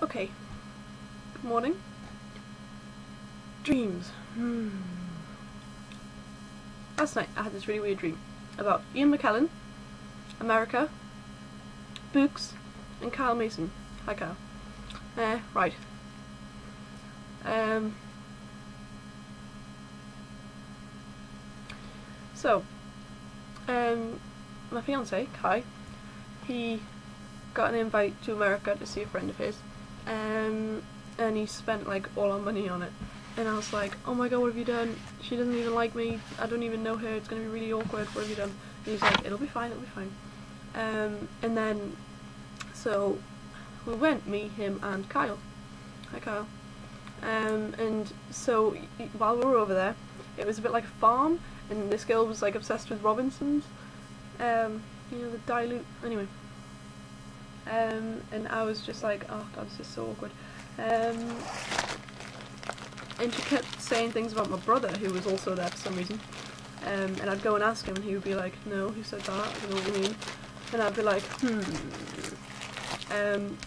Okay. Good morning. Dreams. Last night I had this really weird dream about Ian McKellen, America, Books, and Kyle Mason. Hi Kyle. Right. So, my fiance, Kai, he got an invite to America to see a friend of his, and he spent like all our money on it. And I was like, oh my god, what have you done? She doesn't even like me, I don't even know her, it's gonna be really awkward, what have you done? And he's like, it'll be fine, it'll be fine. And then, so, we went, me, him, and Kyle. Hi Kyle. And so, while we were over there, it was a bit like a farm, and this girl was like obsessed with Robinsons. You know, the dilute, anyway. And I was just like, oh god, this is so awkward. And she kept saying things about my brother, who was also there for some reason. And I'd go and ask him, and he would be like, no, who said that? I don't know what you mean. And I'd be like, and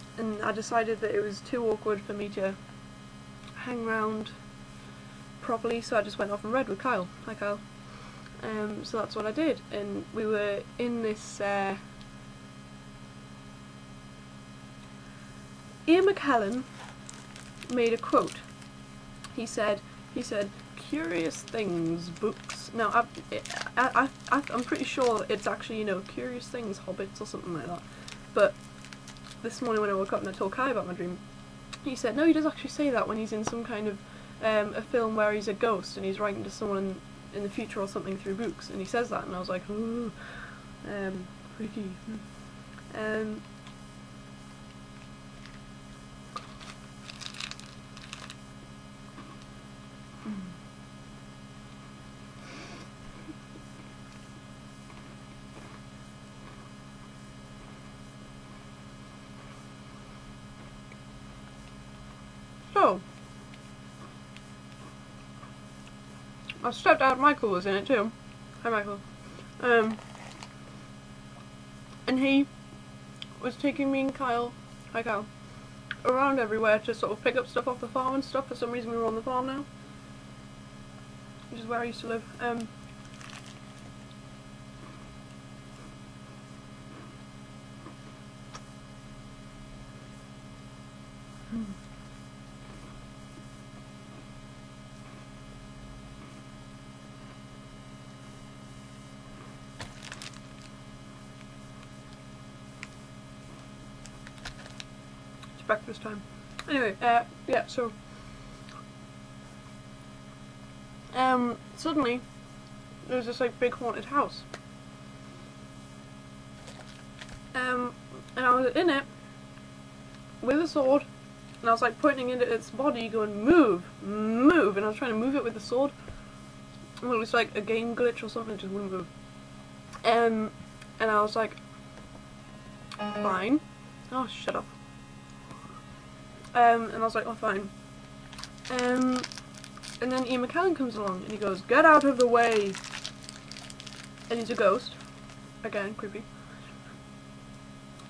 I decided that it was too awkward for me to hang around properly, so I just went off and read with Kyle. Hi Kyle. So that's what I did, and we were in this, Ian McKellen made a quote. He said, curious things, books. Now, I'm pretty sure it's actually, you know, curious things, hobbits or something like that. But this morning when I woke up and I told Kai about my dream, he said, no, he does actually say that when he's in some kind of, a film where he's a ghost and he's writing to someone in the future or something through books, and he says that, and I was like, ooh, freaky. So, I stepped out, Michael was in it too. Hi Michael. And he was taking me and Kyle, hi Kyle, around everywhere to sort of pick up stuff off the farm and stuff. For some reason we were on the farm now, which is where I used to live. Breakfast time. Anyway, yeah, so suddenly there was this like big haunted house. And I was in it with a sword, and I was like pointing into its body going, move, move, and I was trying to move it with the sword. Well, it was like a game glitch or something, it just wouldn't move. And I was like, fine. Oh, shut up. And I was like, oh fine. And then Ian McKellen comes along and he goes, get out of the way! And he's a ghost. Again, creepy.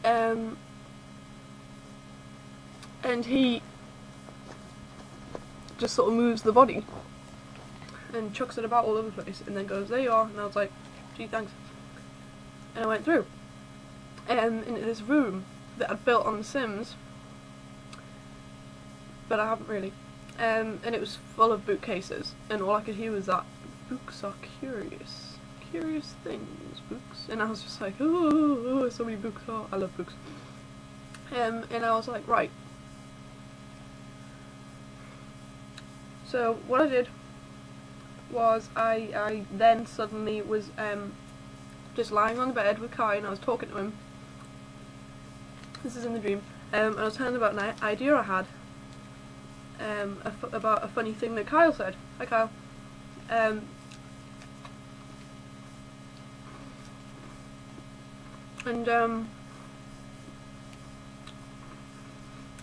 And he just sort of moves the body and chucks it about all over the place and then goes, there you are. And I was like, gee, thanks. And I went through. Into this room that I'd built on The Sims, but I haven't really. And it was full of bookcases, and all I could hear was that books are curious. Curious things, books. And I was just like, oh, so many books. Oh, I love books. And I was like, right. So what I did was I then suddenly was just lying on the bed with Kai, and I was talking to him. This is in the dream. I was telling him about an idea I had. About a funny thing that Kyle said. Hi Kyle.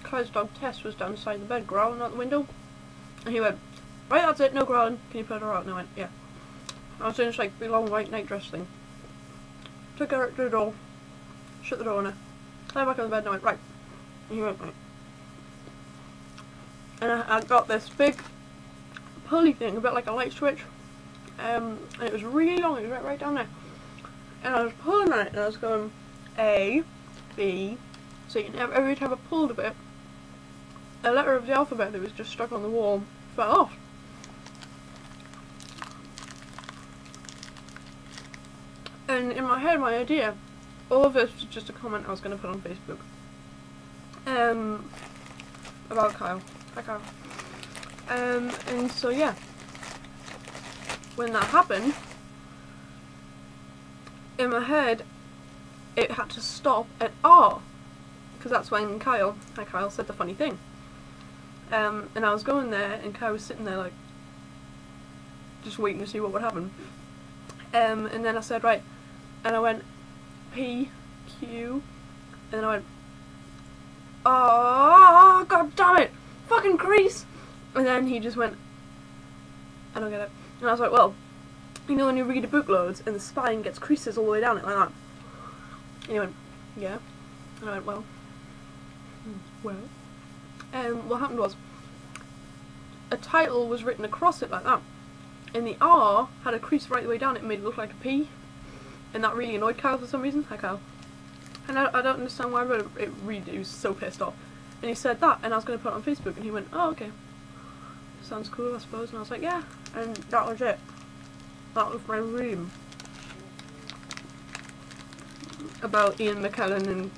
Kyle's dog Tess was down inside the bed growling out the window, and he went, right, that's it, no growling, can you put her out? And I went, yeah. I was in this like big long white night dress thing. Took her to the door, shut the door on her, lay back on the bed, and I went, right. And he went, right. and I got this big pulley thing, a bit like a light switch, and it was really long, it was right down there, and I was pulling on it, and I was going A, B, so every time I pulled a bit, a letter of the alphabet that was just stuck on the wall fell off. And in my head, my idea, all of this was just a comment I was going to put on Facebook. About Kyle. Hi Kyle. And so yeah. When that happened, in my head, it had to stop at R. Because that's when Kyle, hi Kyle, said the funny thing. And I was going there, and Kyle was sitting there like, just waiting to see what would happen. And then I said, right, and I went P, Q, and then I went, oh, god damn it, fucking crease! And then he just went, I don't get it. And I was like, well, you know when you read a book loads and the spine gets creases all the way down it like that? And he went, yeah. And I went, well. What happened was, a title was written across it like that, and the R had a crease right the way down it and made it look like a P, and that really annoyed Kyle for some reason. Hi Kyle. And I don't understand why, but he was so pissed off. And he said that, and I was going to put it on Facebook, and he went, oh okay, sounds cool I suppose, and I was like, yeah, and that was it. That was my dream about Ian McKellen and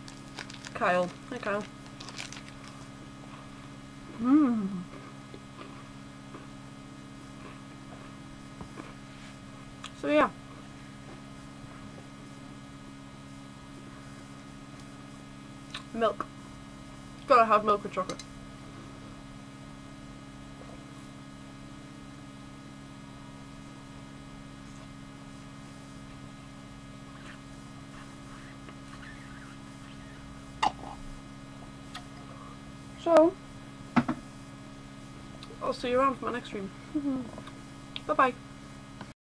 Kyle. Hi Kyle. So yeah. Milk. Gotta have milk with chocolate. So, I'll see you around for my next stream. Bye bye.